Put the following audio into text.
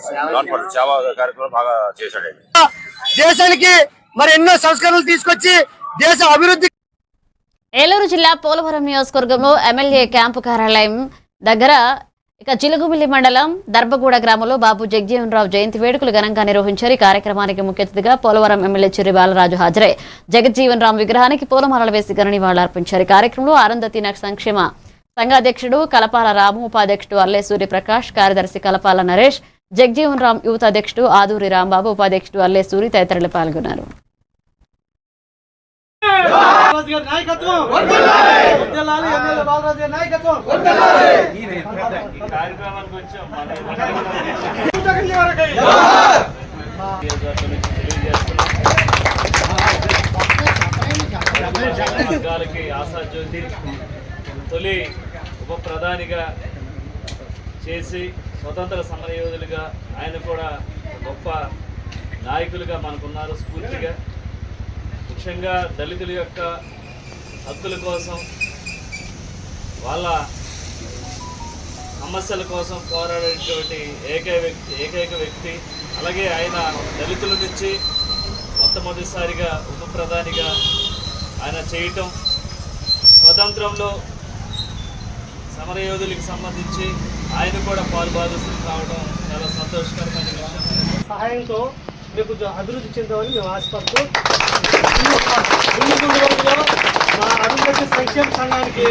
సేవా కార్యక్రమం బాగా చేశాడండి. దేశానికి మరి ఎన్నో సంస్కరణలు తీసుకొచ్చి దేశ అభివృద్ధి. ఏలూరు జిల్లా పోలవరం నియోజకవర్గంలో ఎమ్మెల్యే క్యాంపు కార్యాలయం దగ్గర చిలుగుమిల్లి మండలం దర్భగూడ గ్రామంలో బాబు జగజీవన్ రావు జయంతి వేడుకలు ఘనంగా నిర్వహించారు. ఈ కార్యక్రమానికి ముఖ్య అతిథిగా పోలవరం ఎమ్మెల్యే చిర్రి బాలరాజు హాజరై జగజీవన్ రామ్ విగ్రహానికి పూలమాలలు వేసి ఘన నివాళులర్పించారు. ఈ కార్యక్రమంలో అరుంధతి సంక్షేమ సంఘ అధ్యక్షుడు కలపాల రాము, ఉపాధ్యక్షుడు అల్లె సూర్యప్రకాష్, కార్యదర్శి కలపాల నరేష్, జగజీవన్ రామ్ యువత అధ్యక్షుడు ఆదూరి రాంబాబు, ఉపాధ్యక్షుడు అల్లె సూరి తదితరులు పాల్గొన్నారు. తొలి ఉప ప్రధానిగా చేసి స్వతంత్ర సమరయోధులుగా ఆయన కూడా గొప్ప నాయకులుగా మనకున్నారు. స్ఫూర్తిగా ముఖ్యంగా దళితుల యొక్క హక్కుల కోసం, వాళ్ళ సమస్యల కోసం పోరాడేటువంటి ఏకైక వ్యక్తి. అలాగే ఆయన దళితుల నుంచి మొట్టమొదటిసారిగా ఉప ప్రధానిగా ఆయన చేయటం, స్వతంత్రంలో సమరయోధులకు సంబంధించి ఆయన కూడా పాలుభాగస్తులు కావడం చాలా సంతోషకరమైన విషయం. సహాయంతో మీకు అభివృద్ధి చెందామని మేము ఆశపడుతూ మా అరుంధతి సంక్షేమ సంఘానికి